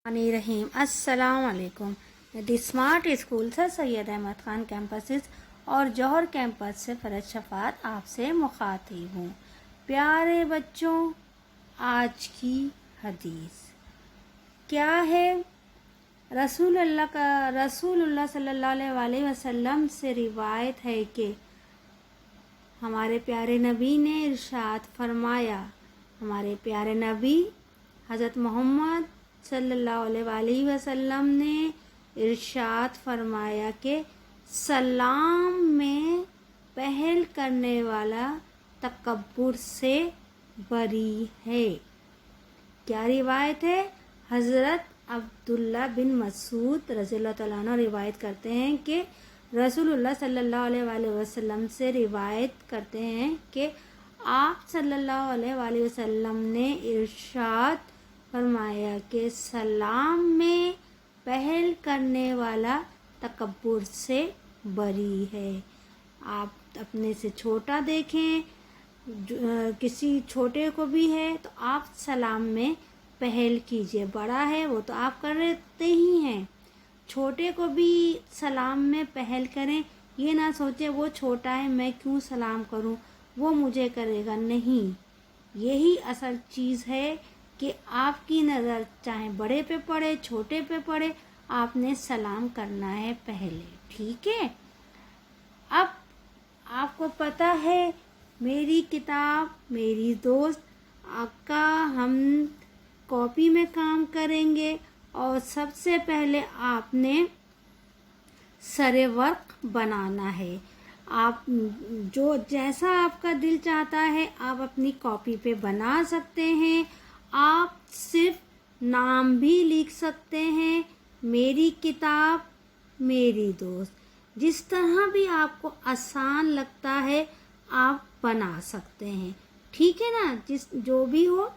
रहीम अस्सलाम वालेकुम। The smart school से सैयद अहमद खान कैंपसेस और जौहर कैंपस से फरज शफात आपसे मुखातिब हूँ। प्यारे बच्चों, आज की हदीस क्या है? रसूलुल्लाह सल्लल्लाहु अलैहि वसल्लम से रिवायत है कि हमारे प्यारे नबी ने इरशाद फरमाया। हमारे प्यारे नबी हज़रत मोहम्मद सल्लल्लाहु अलैहि वसल्लम ने इरशाद फरमाया कि सलाम में पहल करने वाला तकब्बुर से बरी है। क्या रिवायत है? हज़रत अब्दुल्ला बिन मसूद रज़ियल्लाहु तआला अन्हु रिवायत करते हैं कि रसूलुल्लाह सल्लल्लाहु अलैहि वसल्लम से रिवायत करते हैं कि आप सल्लल्लाहु अलैहि वसल्लम ने इरशाद फरमाया कि सलाम में पहल करने वाला तकब्बुर से बरी है। आप अपने से छोटा देखें, किसी छोटे को भी है तो आप सलाम में पहल कीजिए। बड़ा है वो तो आप करते ही हैं, छोटे को भी सलाम में पहल करें। ये ना सोचे वो छोटा है मैं क्यों सलाम करूं, वो मुझे करेगा। नहीं, यही असल चीज़ है कि आपकी नज़र चाहे बड़े पे पड़े छोटे पे पड़े, आपने सलाम करना है पहले। ठीक है? अब आपको पता है मेरी किताब मेरी दोस्त का हम कॉपी में काम करेंगे और सबसे पहले आपने सरे वर्क बनाना है। आप जो जैसा आपका दिल चाहता है आप अपनी कॉपी पे बना सकते हैं। आप सिर्फ नाम भी लिख सकते हैं, मेरी किताब मेरी दोस्त। जिस तरह भी आपको आसान लगता है आप बना सकते हैं। ठीक है ना? जो भी हो,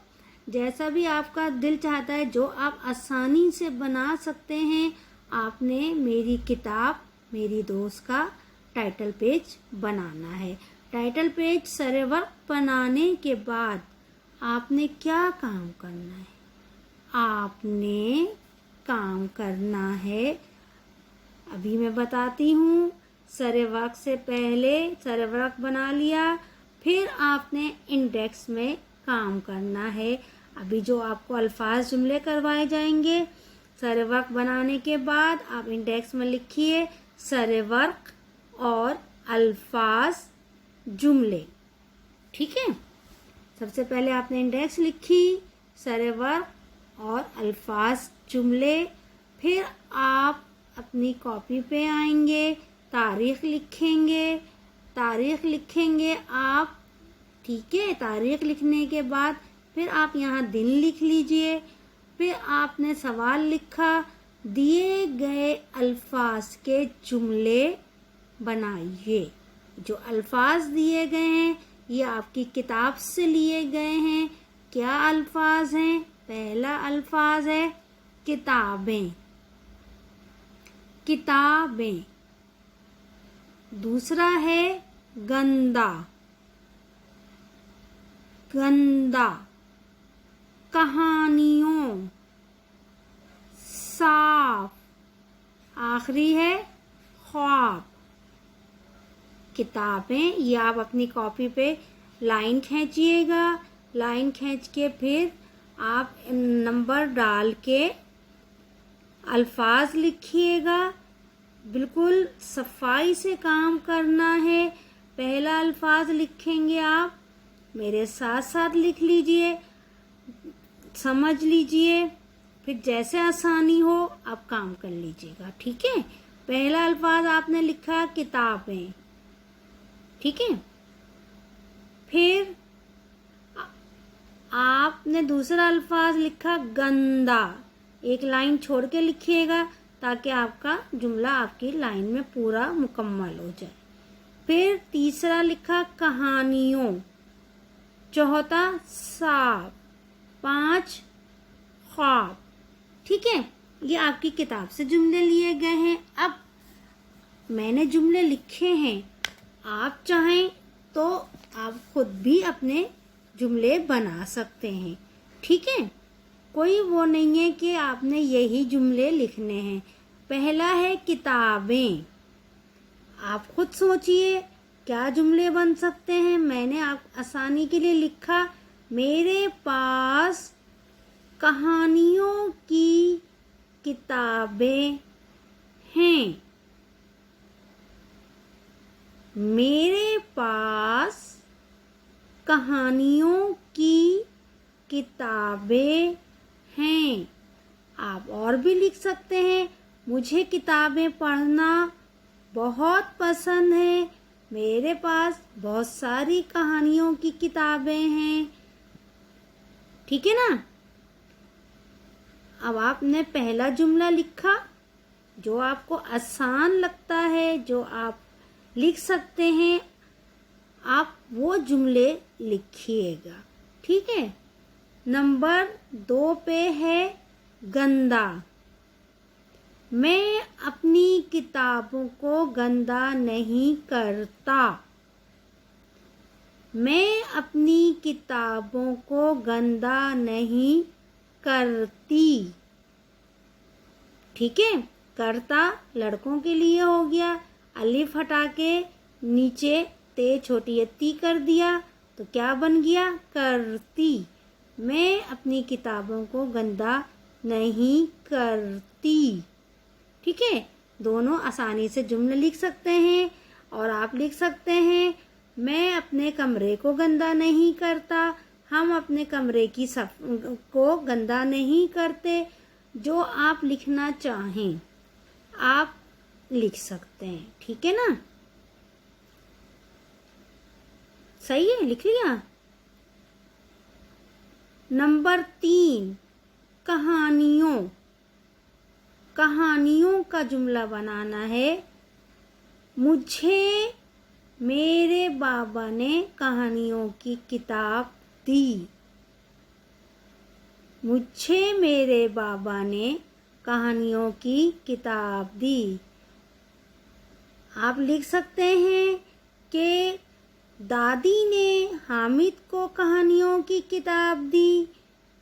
जैसा भी आपका दिल चाहता है, जो आप आसानी से बना सकते हैं, आपने मेरी किताब मेरी दोस्त का टाइटल पेज बनाना है। टाइटल पेज सरे वर्क बनाने के बाद आपने क्या काम करना है? आपने काम करना है, अभी मैं बताती हूँ। सरे वर्क से पहले सरे वर्क बना लिया, फिर आपने इंडेक्स में काम करना है। अभी जो आपको अल्फाज जुमले करवाए जाएंगे, सरे वर्क बनाने के बाद आप इंडेक्स में लिखिए सरे वर्क और अल्फाज जुमले। ठीक है? सबसे पहले आपने इंडेक्स लिखी, सरे वर्क और अल्फाज जुमले। फिर आप अपनी कॉपी पे आएंगे, तारीख़ लिखेंगे आप। ठीक है? तारीख़ लिखने के बाद फिर आप यहाँ दिन लिख लीजिए। फिर आपने सवाल लिखा, दिए गए अल्फाज के जुमले बनाइए। जो अल्फाज दिए गए हैं ये आपकी किताब से लिए गए हैं। क्या अल्फाज हैं? पहला अल्फाज है किताबें, किताबें। दूसरा है गंदा, गंदा। कहानियों, साफ। आखिरी है ख्वाब। किताबें, ये आप अपनी कॉपी पे लाइन खींचिएगा। लाइन खींच के फिर आप नंबर डाल के अल्फाज लिखिएगा। बिल्कुल सफाई से काम करना है। पहला अल्फाज लिखेंगे आप, मेरे साथ साथ लिख लीजिए, समझ लीजिए। फिर जैसे आसानी हो आप काम कर लीजिएगा। ठीक है? पहला अल्फाज आपने लिखा किताबें। ठीक है? फिर आपने दूसरा अल्फाज लिखा गंदा। एक लाइन छोड़ के लिखिएगा ताकि आपका जुमला आपकी लाइन में पूरा मुकम्मल हो जाए। फिर तीसरा लिखा कहानियों, चौथा साफ, 5 ख्वाब। ठीक है? ये आपकी किताब से जुमले लिए गए हैं। अब मैंने जुमले लिखे हैं, आप चाहें तो आप खुद भी अपने जुमले बना सकते हैं। ठीक है? कोई वो नहीं है कि आपने यही जुमले लिखने हैं। पहला है किताबें। आप खुद सोचिए क्या जुमले बन सकते हैं। मैंने आप आसानी के लिए लिखा, मेरे पास कहानियों की किताबें हैं। मेरे पास कहानियों की किताबें हैं। आप और भी लिख सकते हैं, मुझे किताबें पढ़ना बहुत पसंद है। मेरे पास बहुत सारी कहानियों की किताबें हैं। ठीक है ना। अब आपने पहला जुमला लिखा, जो आपको आसान लगता है, जो आप लिख सकते हैं, आप वो जुमले लिखिएगा। ठीक है। नंबर 2 पे है गंदा। मैं अपनी किताबों को गंदा नहीं करता। मैं अपनी किताबों को गंदा नहीं करती। ठीक है। करता लड़कों के लिए हो गया, अलिफ हटा के नीचे ते छोटी यत्ती कर दिया तो क्या बन गया, करती। मैं अपनी किताबों को गंदा नहीं करती। ठीक है। दोनों आसानी से जुमले लिख सकते हैं। और आप लिख सकते हैं, मैं अपने कमरे को गंदा नहीं करता। हम अपने कमरे की को गंदा नहीं करते। जो आप लिखना चाहें आप लिख सकते हैं। ठीक है ना। सही है, लिख लिया। नंबर 3 कहानियों। कहानियों का जुमला बनाना है। मुझे मेरे बाबा ने कहानियों की किताब दी। मुझे मेरे बाबा ने कहानियों की किताब दी। आप लिख सकते हैं कि दादी ने हामिद को कहानियों की किताब दी,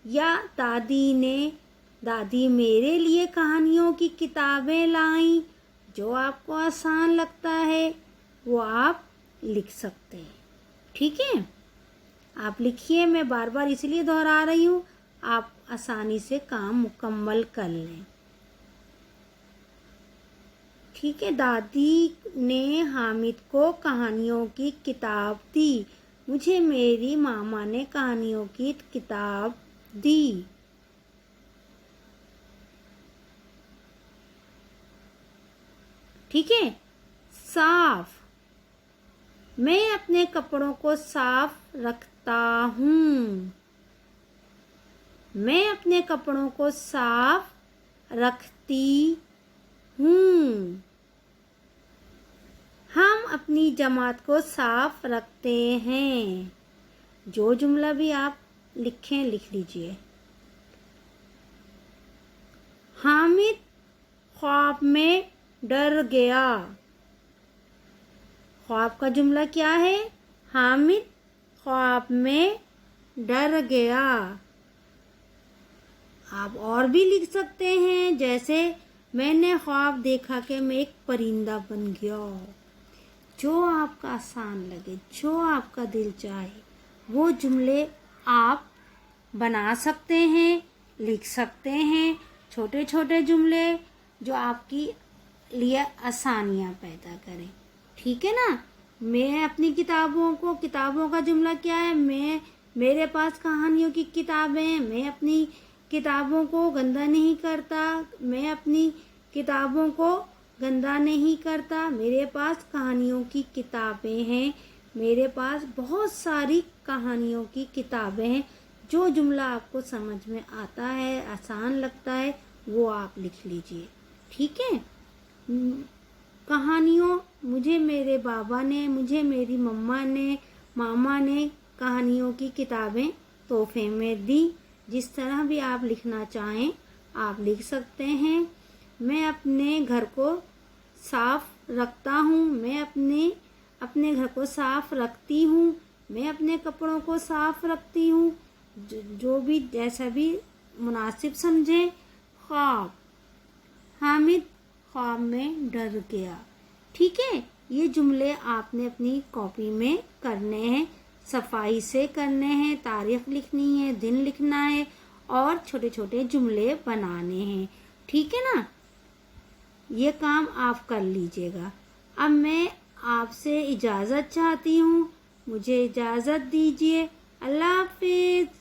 या दादी मेरे लिए कहानियों की किताबें लाई। जो आपको आसान लगता है वो आप लिख सकते हैं। ठीक है। आप लिखिए, मैं बार बार इसलिए दोहरा रही हूँ, आप आसानी से काम मुकम्मल कर लें। ठीक है। दादी ने हामिद को कहानियों की किताब दी। मुझे मेरी मामा ने कहानियों की किताब दी। ठीक है। साफ। मैं अपने कपड़ों को साफ रखता हूँ। मैं अपने कपड़ों को साफ रखती हूँ। हम अपनी जमात को साफ रखते हैं। जो जुमला भी आप लिखें लिख लीजिए। हामिद ख्वाब में डर गया। ख्वाब का जुमला क्या है, हामिद ख्वाब में डर गया। आप और भी लिख सकते हैं, जैसे मैंने ख्वाब देखा कि मैं एक परिंदा बन गया। जो आपका आसान लगे, जो आपका दिल चाहे, वो जुमले आप बना सकते हैं, लिख सकते हैं। छोटे छोटे जुमले जो आपकी लिए आसानियाँ पैदा करें। ठीक है ना। मैं अपनी किताबों का जुमला क्या है, मेरे पास कहानियों की किताबें हैं। मैं अपनी किताबों को गंदा नहीं करता। मैं अपनी किताबों को गंदा नहीं करता। मेरे पास कहानियों की किताबें हैं। मेरे पास बहुत सारी कहानियों की किताबें हैं। जो जुमला आपको समझ में आता है, आसान लगता है, वो आप लिख लीजिए। ठीक है। कहानियों, मुझे मेरे बाबा ने, मुझे मेरी मामा ने कहानियों की किताबें तोहफे में दी। जिस तरह भी आप लिखना चाहें आप लिख सकते हैं। मैं अपने घर को साफ रखता हूँ। मैं अपने घर को साफ रखती हूँ। मैं अपने कपड़ों को साफ रखती हूँ। जो भी जैसा भी مناسب سمجھیں. خواب. حامد خواب میں ڈر گیا. ٹھیک ہے، یہ جملے آپ نے اپنی کاپی میں کرنے ہیں، صفائی سے کرنے ہیں، تاریخ لکھنی ہے، دن لکھنا ہے اور چھوٹے چھوٹے جملے بنانے ہیں. ٹھیک ہے نا، یہ کام آپ کر لیجیے گا. اب میں آپ سے اجازت چاہتی ہوں، مجھے اجازت دیجیے. اللہ حافظ.